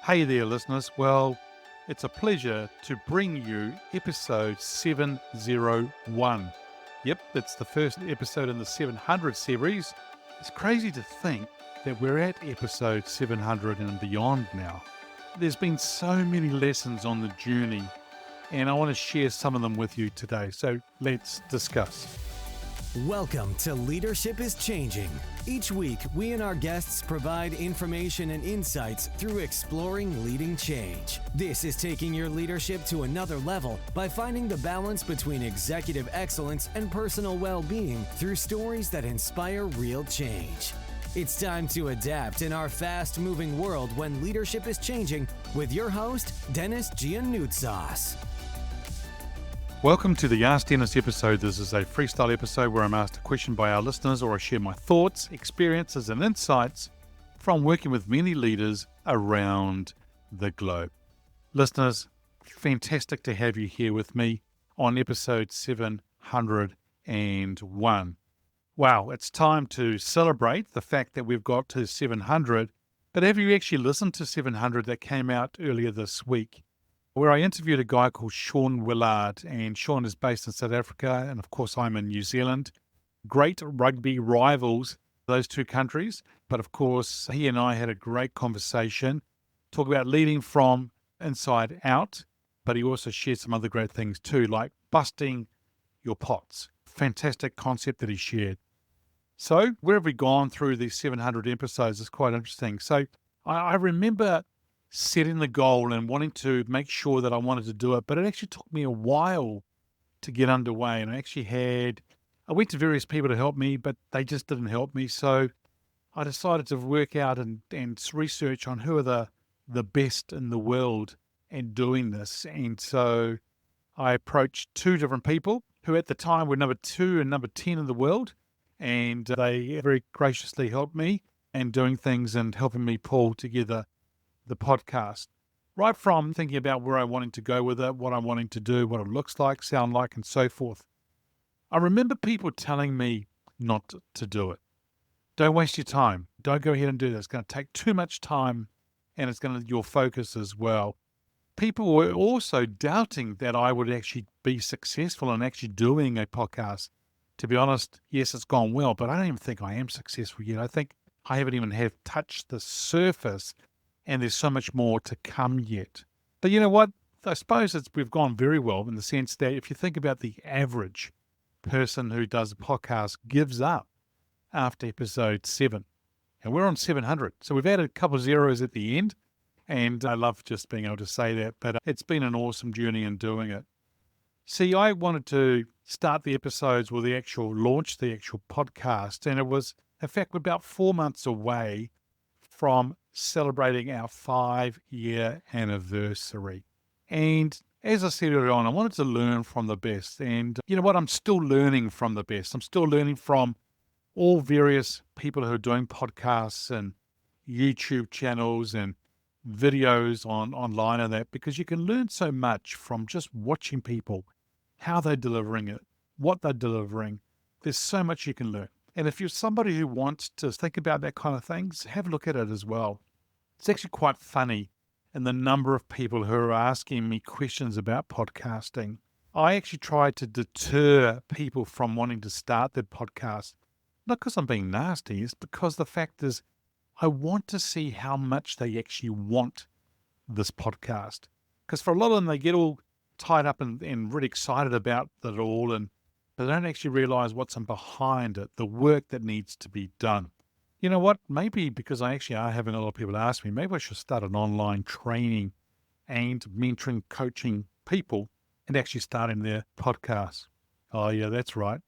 Hey there, listeners. Well, it's a pleasure to bring you episode 701. Yep, it's the first episode in the 700 series. It's crazy to think that we're at episode 700 and beyond now. There's been so many lessons on the journey, and I want to share some of them with you today. So let's discuss. Welcome to Leadership is Changing. Each week, we and our guests provide information and insights through exploring leading change. This is taking your leadership to another level by finding the balance between executive excellence and personal well-being through stories that inspire real change. It's time to adapt in our fast-moving world when leadership is changing with your host, Denis Gianoutsos. Welcome to the Ask Dennis episode. This is a freestyle episode where I'm asked a question by our listeners, or I share my thoughts, experiences, and insights from working with many leaders around the globe. Listeners, fantastic to have you here with me on episode 701. Wow, it's time to celebrate the fact that we've got to 700. But have you actually listened to 700 that came out earlier this week, where I interviewed a guy called Sean Willard, and Sean is based in South Africa, and of course I'm in New Zealand. Great rugby rivals, those two countries, but of course he and I had a great conversation, talk about leading from inside out, but he also shared some other great things too, like busting your pots. Fantastic concept that he shared. So where have we gone through these 700 episodes? It's quite interesting. So I remember setting the goal and wanting to make sure that I wanted to do it, but it actually took me a while to get underway. And I went to various people to help me, but they just didn't help me. So I decided to work out and research on who are the best in the world in doing this. And so I approached two different people who at the time were number 2 and number 10 in the world. And they very graciously helped me in doing things and helping me pull together the podcast, right from thinking about where I wanted to go with it, what I'm wanting to do, what it looks like, sound like, and so forth. I remember people telling me not to do it. Don't waste your time. Don't go ahead and do this. It's going to take too much time, and it's going to your focus as well. People were also doubting that I would actually be successful in actually doing a podcast. To be honest, yes, it's gone well, but I don't even think I am successful yet. I think I haven't even touched the surface, and there's so much more to come yet. But you know what? I suppose we've gone very well in the sense that if you think about the average person who does a podcast gives up after episode 7. And we're on 700. So we've added a couple of zeros at the end. And I love just being able to say that. But it's been an awesome journey in doing it. See, I wanted to start the episodes with the actual podcast. And it was, in fact, about 4 months away from celebrating our 5-year anniversary. And as I said earlier on, I wanted to learn from the best. And you know what? I'm still learning from the best. I'm still learning from all various people who are doing podcasts and YouTube channels and videos online and that, because you can learn so much from just watching people, how they're delivering it, what they're delivering. There's so much you can learn. And if you're somebody who wants to think about that kind of things, have a look at it as well. It's actually quite funny in the number of people who are asking me questions about podcasting. I actually try to deter people from wanting to start their podcast, not because I'm being nasty, it's because the fact is I want to see how much they actually want this podcast. Because for a lot of them, they get all tied up and really excited about it all, and they don't actually realize what's behind it, the work that needs to be done. You know what? Maybe because I actually are having a lot of people ask me, maybe I should start an online training and mentoring, coaching people and actually starting their podcast. Oh yeah, that's right.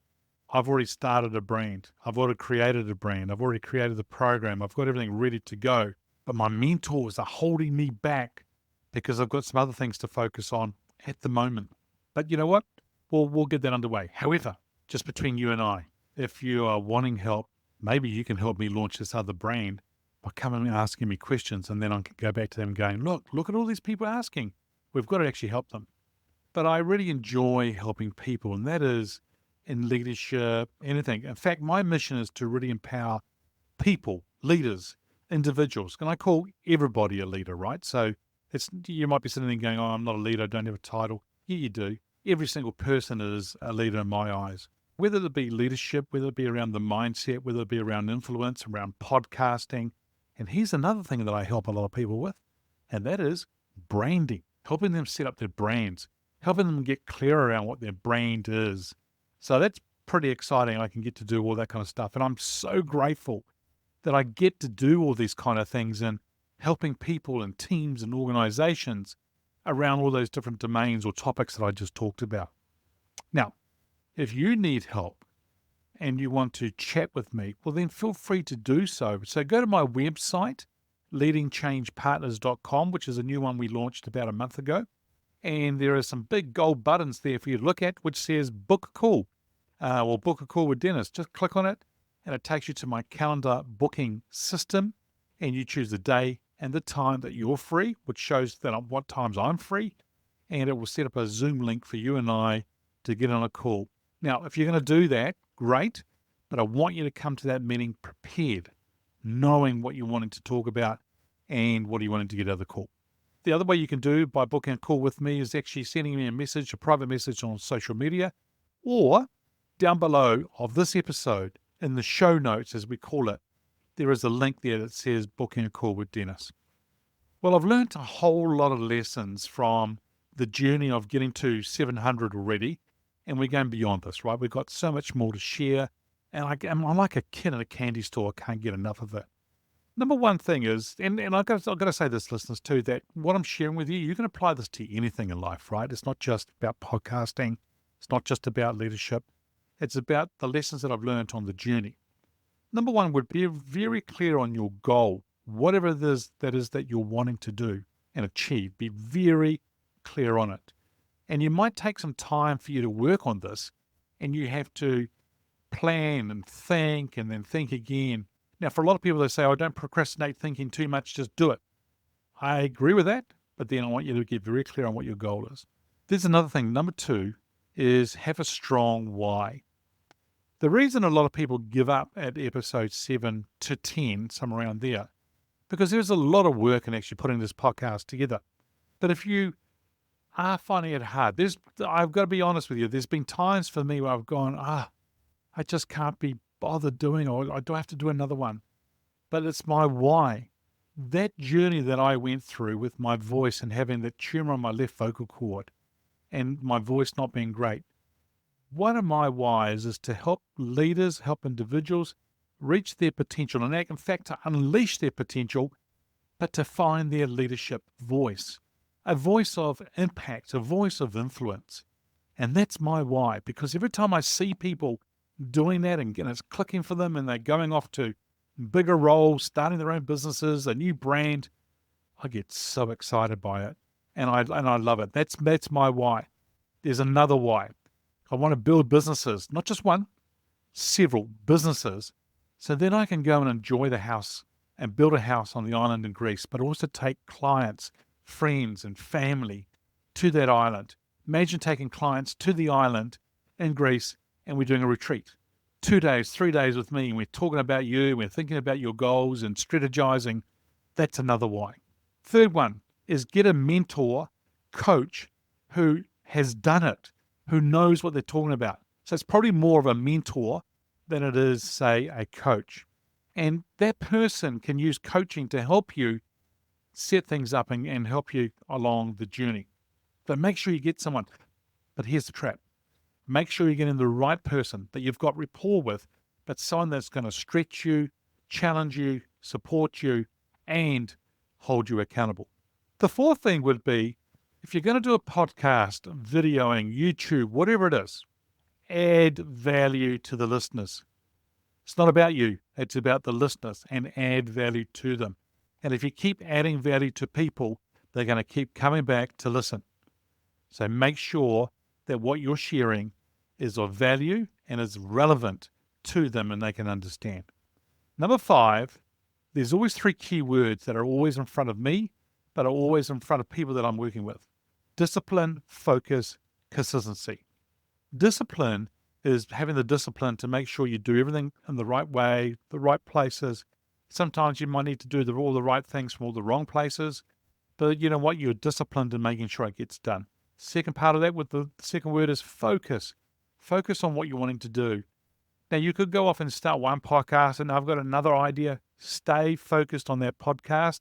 I've already started a brand. I've already created a brand. I've already created the program. I've got everything ready to go. But my mentors are holding me back because I've got some other things to focus on at the moment. But you know what? We'll get that underway. However, just between you and I, if you are wanting help, maybe you can help me launch this other brand by coming and asking me questions, and then I can go back to them going, look at all these people asking. We've got to actually help them. But I really enjoy helping people, and that is in leadership, anything. In fact, my mission is to really empower people, leaders, individuals. And I call everybody a leader, right? So you might be sitting there going, oh, I'm not a leader, I don't have a title. Yeah, you do. Every single person is a leader in my eyes. Whether it be leadership, whether it be around the mindset, whether it be around influence, around podcasting. And here's another thing that I help a lot of people with, and that is branding, helping them set up their brands, helping them get clear around what their brand is. So that's pretty exciting. I can get to do all that kind of stuff. And I'm so grateful that I get to do all these kind of things and helping people and teams and organizations around all those different domains or topics that I just talked about. Now, if you need help and you want to chat with me, well, then feel free to do so. So go to my website, leadingchangepartners.com, which is a new one we launched about a month ago. And there are some big gold buttons there for you to look at, which says book a call or book a call with Denis. Just click on it and it takes you to my calendar booking system, and you choose the day and the time that you're free, which shows that what times I'm free, and it will set up a Zoom link for you and I to get on a call. Now, if you're going to do that, great, but I want you to come to that meeting prepared, knowing what you're wanting to talk about and what you're wanting to get out of the call. The other way you can do by booking a call with me is actually sending me a private message on social media, or down below of this episode, in the show notes, as we call it, there is a link there that says booking a call with Denis. Well, I've learned a whole lot of lessons from the journey of getting to 700 already, and we're going beyond this, right? We've got so much more to share, and I'm like a kid in a candy store. I can't get enough of it. Number one thing is, and I've got to say this, listeners, too, that what I'm sharing with you, you can apply this to anything in life, right? It's not just about podcasting. It's not just about leadership. It's about the lessons that I've learned on the journey. Number one would be very clear on your goal, whatever it is that you're wanting to do and achieve. Be very clear on it. And you might take some time for you to work on this, and you have to plan and then think again. Now, for a lot of people, they say, oh, don't procrastinate thinking too much, just do it. I agree with that, but then I want you to get very clear on what your goal is. There's another thing. Number two is have a strong why. The reason a lot of people give up at episode 7 to 10, somewhere around there, because there's a lot of work in actually putting this podcast together. But if you are finding it hard, I've got to be honest with you, there's been times for me where I've gone, I just can't be bothered doing, or I do have to do another one. But it's my why. That journey that I went through with my voice and having that tumor on my left vocal cord and my voice not being great. One of my whys is to help leaders, help individuals reach their potential, and in fact, to unleash their potential, but to find their leadership voice, a voice of impact, a voice of influence. And that's my why, because every time I see people doing that and it's clicking for them and they're going off to bigger roles, starting their own businesses, a new brand, I get so excited by it. And I love it. That's my why. There's another why. I want to build businesses, not just one, several businesses, so then I can go and enjoy the house and build a house on the island in Greece, but also take clients, friends, and family to that island. Imagine taking clients to the island in Greece and we're doing a retreat. 2 days, 3 days with me, and we're talking about you, we're thinking about your goals and strategizing. That's another why. Third one is get a mentor, coach who has done it, who knows what they're talking about. So it's probably more of a mentor than it is, say, a coach. And that person can use coaching to help you set things up and help you along the journey. So make sure you get someone. But here's the trap. Make sure you're getting the right person that you've got rapport with, but someone that's going to stretch you, challenge you, support you, and hold you accountable. The fourth thing would be, if you're going to do a podcast, videoing, YouTube, whatever it is, add value to the listeners. It's not about you. It's about the listeners, and add value to them. And if you keep adding value to people, they're going to keep coming back to listen. So make sure that what you're sharing is of value and is relevant to them and they can understand. Number 5, there's always 3 key words that are always in front of me, but are always in front of people that I'm working with. Discipline, focus, consistency. Discipline is having the discipline to make sure you do everything in the right way, the right places, Sometimes you might need to do all the right things from all the wrong places. But you know what? You're disciplined in making sure it gets done. Second part of that, with the second word, is focus. Focus on what you're wanting to do. Now, you could go off and start one podcast, and I've got another idea. Stay focused on that podcast.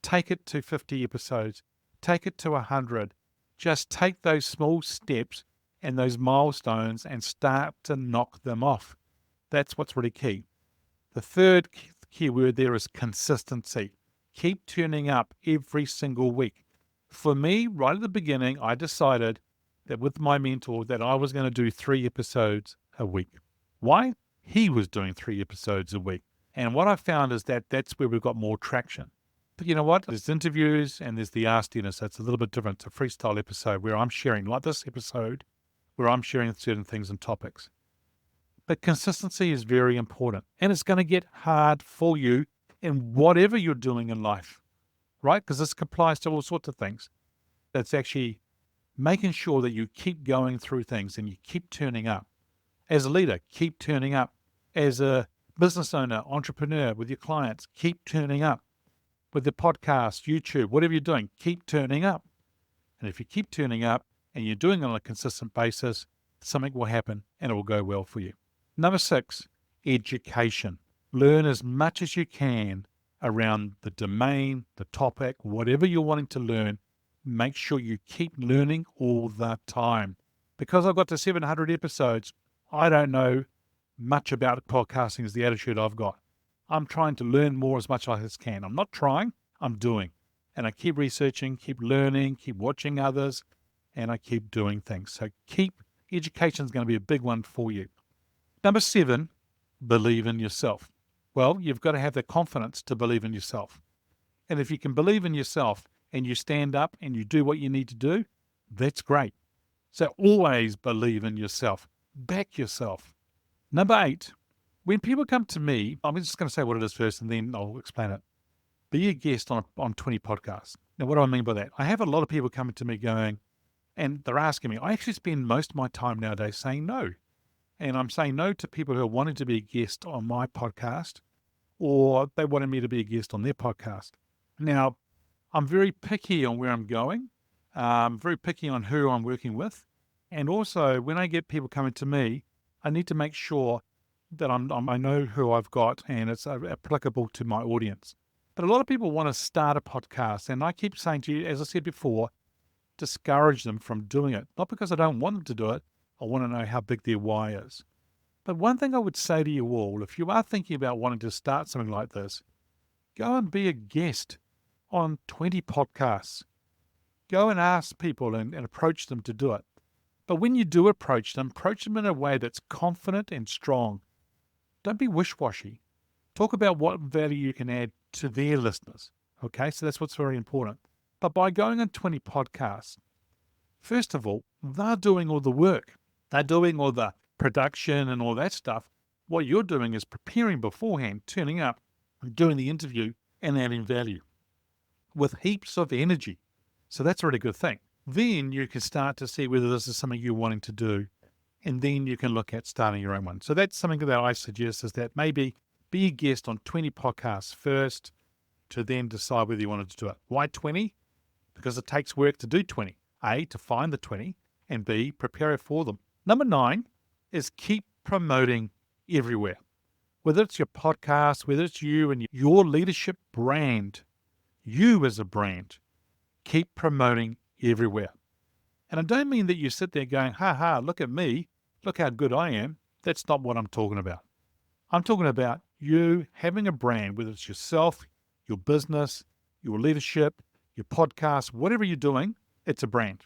Take it to 50 episodes. Take it to 100. Just take those small steps and those milestones and start to knock them off. That's what's really key. The third key word there is consistency. Keep turning up every single week. For me, right at the beginning, I decided that with my mentor that I was going to do 3 episodes a week. Why? He was doing 3 episodes a week. And what I found is that that's where we've got more traction. But you know what? There's interviews and there's the Ask Denis. So it's a little bit different. It's a freestyle episode where I'm sharing, like this episode, where I'm sharing certain things and topics. But consistency is very important. And it's going to get hard for you in whatever you're doing in life, right? Because this applies to all sorts of things. It's actually making sure that you keep going through things and you keep turning up. As a leader, keep turning up. As a business owner, entrepreneur, with your clients, keep turning up. With the podcast, YouTube, whatever you're doing, keep turning up. And if you keep turning up and you're doing it on a consistent basis, something will happen and it will go well for you. Number 6, education. Learn as much as you can around the domain, the topic, whatever you're wanting to learn. Make sure you keep learning all the time. Because I've got to 700 episodes, I don't know much about podcasting is the attitude I've got. I'm trying to learn more as much as I can. I'm not trying, I'm doing. And I keep researching, keep learning, keep watching others, and I keep doing things. So education is going to be a big one for you. Number 7, believe in yourself. Well, you've got to have the confidence to believe in yourself. And if you can believe in yourself and you stand up and you do what you need to do, that's great. So always believe in yourself. Back yourself. Number 8, when people come to me, I'm just going to say what it is first and then I'll explain it. Be a guest on 20 podcasts. Now, what do I mean by that? I have a lot of people coming to me going, and they're asking me, I actually spend most of my time nowadays saying no. And I'm saying no to people who are wanting to be a guest on my podcast, or they wanted me to be a guest on their podcast. Now, I'm very picky on where I'm going. I'm very picky on who I'm working with. And also, when I get people coming to me, I need to make sure that I know who I've got and it's applicable to my audience. But a lot of people want to start a podcast, and I keep saying to you, as I said before, discourage them from doing it. Not because I don't want them to do it, I want to know how big their why is. But one thing I would say to you all, if you are thinking about wanting to start something like this, go and be a guest on 20 podcasts. Go and ask people and approach them to do it. But when you do approach them in a way that's confident and strong. Don't be wish-washy. Talk about what value you can add to their listeners. Okay, so that's what's very important. But by going on 20 podcasts, first of all, they're doing all the work. They're doing all the production and all that stuff. What you're doing is preparing beforehand, turning up, and doing the interview and adding value with heaps of energy. So that's a really good thing. Then you can start to see whether this is something you're wanting to do. And then you can look at starting your own one. So that's something that I suggest, is that maybe be a guest on 20 podcasts first to then decide whether you wanted to do it. Why 20? Because it takes work to do 20. A, to find the 20, and B, prepare for them. Number 9 is keep promoting everywhere. Whether it's your podcast, whether it's you and your leadership brand, you as a brand, keep promoting everywhere. And I don't mean that you sit there going, ha, look at me, look how good I am. That's not what I'm talking about. I'm talking about you having a brand, whether it's yourself, your business, your leadership, your podcast, whatever you're doing, it's a brand.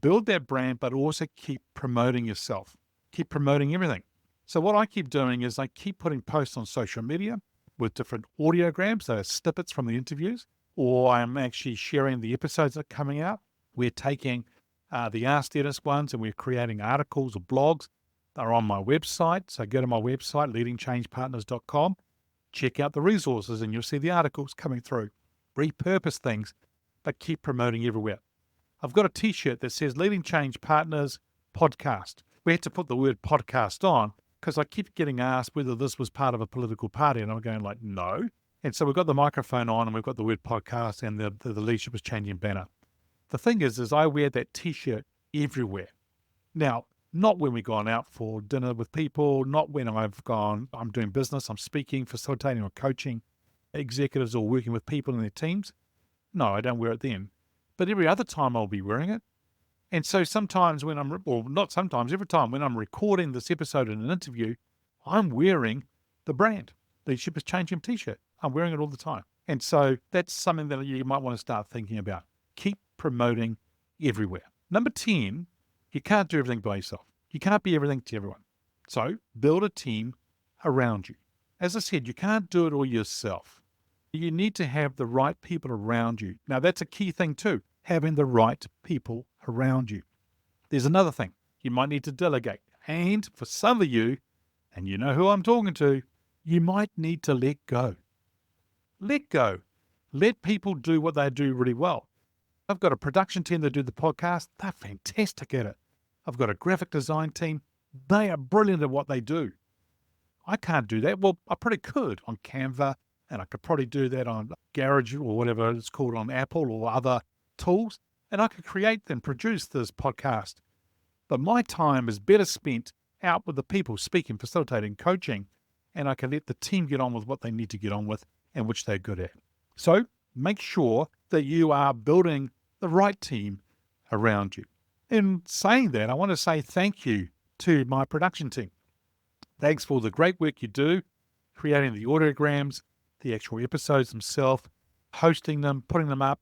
Build that brand, but also keep promoting yourself. Keep promoting everything. So what I keep doing is I keep putting posts on social media with different audiograms, so snippets from the interviews, or I'm actually sharing the episodes that are coming out. We're taking the Ask Denis ones and we're creating articles or blogs. They're on my website. So go to my website, leadingchangepartners.com. Check out the resources and you'll see the articles coming through. Repurpose things, but keep promoting everywhere. I've got a t-shirt that says Leading Change Partners Podcast. We had to put the word podcast on because I keep getting asked whether this was part of a political party. And I'm going like, no, And so we've got the microphone on and we've got the word podcast and the Leadership is Changing banner. The thing is I wear that t-shirt everywhere. Now, not when we've gone out for dinner with people, not when I'm doing business, I'm speaking, facilitating or coaching executives or working with people in their teams. No, I don't wear it then. But every other time I'll be wearing it. And so sometimes every time when I'm recording this episode in an interview, I'm wearing the brand, Leadership is Changing t-shirt. I'm wearing it all the time. And so that's something that you might want to start thinking about. Keep promoting everywhere. Number 10, you can't do everything by yourself. You can't be everything to everyone. So build a team around you. As I said, you can't do it all yourself. You need to have the right people around you. Now, that's a key thing too, having the right people around you. There's another thing. You might need to delegate. And for some of you, and you know who I'm talking to, you might need to let go. Let go. Let people do what they do really well. I've got a production team that do the podcast. They're fantastic at it. I've got a graphic design team. They are brilliant at what they do. I can't do that. Well, I probably could on Canva, and I could probably do that on Garage or whatever it's called on Apple or other tools, and I could create and produce this podcast. But my time is better spent out with the people speaking, facilitating, coaching, and I can let the team get on with what they need to get on with and which they're good at. So make sure that you are building the right team around you. In saying that, I want to say thank you to my production team. Thanks for the great work you do, creating the audiograms, the actual episodes themselves, hosting them, putting them up,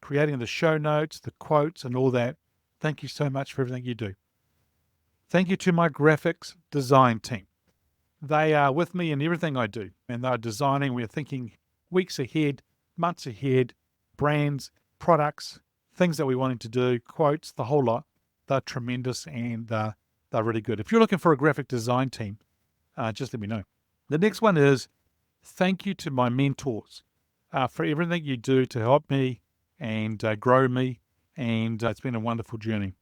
creating the show notes, the quotes, and all that. Thank you so much for everything you do. Thank you to my graphics design team. They are with me in everything I do, and they're designing. We're thinking weeks ahead, months ahead, brands, products, things that we're wanting to do, quotes, the whole lot. They're tremendous and they're really good. If you're looking for a graphic design team, just let me know. The next one is thank you to my mentors for everything you do to help me and grow me, and it's been a wonderful journey.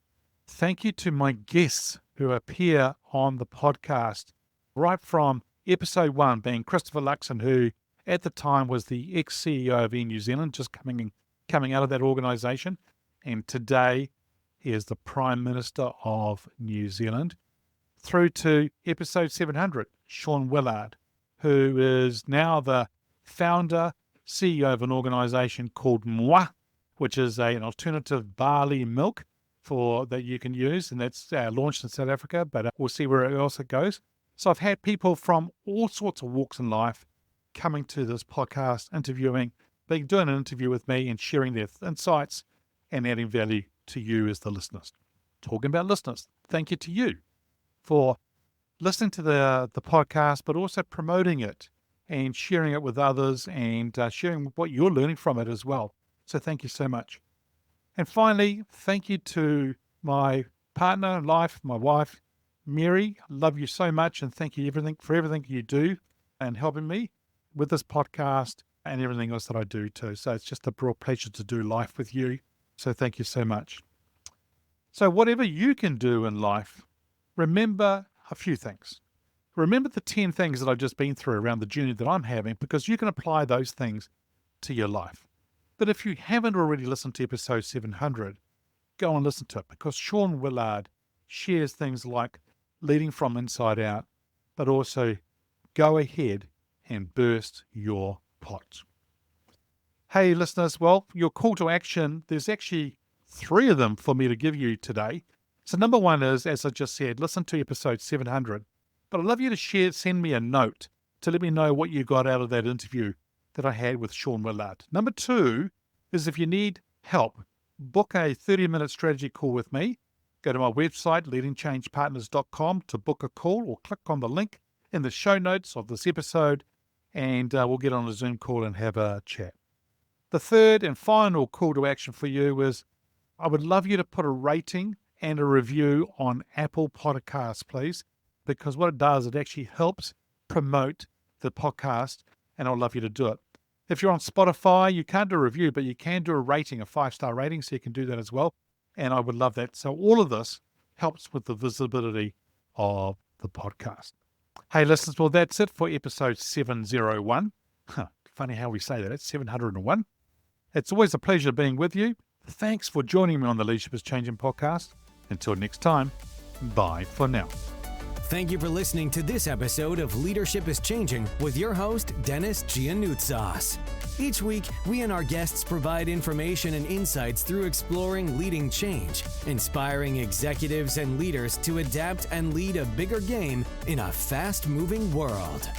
Thank you to my guests who appear on the podcast, right from episode 1 being Christopher Luxon, who at the time was the ex-CEO of Air New Zealand, just coming out of that organisation, and today he is the Prime Minister of New Zealand, through to episode 700, Sean Willard, who is now the founder, CEO of an organisation called Moi, which is an alternative barley milk that you can use, and that's launched in South Africa, but we'll see where else it goes. So I've had people from all sorts of walks in life coming to this podcast, doing an interview with me and sharing their insights and adding value to you as the listeners. Talking about listeners, thank you to you for listening to the podcast, but also promoting it and sharing it with others and sharing what you're learning from it as well. So thank you so much. And finally, thank you to my partner in life, my wife, Mary. I love you so much and thank you for everything you do and helping me with this podcast and everything else that I do too. So it's just a real pleasure to do life with you. So thank you so much. So whatever you can do in life, remember a few things. Remember the 10 things that I've just been through around the journey that I'm having, because you can apply those things to your life. But if you haven't already listened to episode 700, go and listen to it, because Sean Willard shares things like leading from inside out, but also go ahead and burst your pot. Hey listeners, well, your call to action, there's actually 3 of them for me to give you today. So number 1 is, as I just said, listen to episode 700. But I'd love you to send me a note to let me know what you got out of that interview that I had with Sean Willard. Number 2 is, if you need help, book a 30-minute strategy call with me. Go to my website, leadingchangepartners.com, to book a call, or click on the link in the show notes of this episode, and we'll get on a Zoom call and have a chat. The third and final call to action for you is, I would love you to put a rating and a review on Apple Podcasts, please, because what it does, it actually helps promote the podcast, and I'd love you to do it. If you're on Spotify, you can't do a review, but you can do a rating, a 5-star rating, so you can do that as well, and I would love that. So all of this helps with the visibility of the podcast. Hey, listeners, well, that's it for episode 701. Funny how we say that. It's 701. It's always a pleasure being with you. Thanks for joining me on the Leadership is Changing podcast. Until next time, bye for now. Thank you for listening to this episode of Leadership is Changing with your host, Denis Gianoutsos. Each week, we and our guests provide information and insights through exploring leading change, inspiring executives and leaders to adapt and lead a bigger game in a fast-moving world.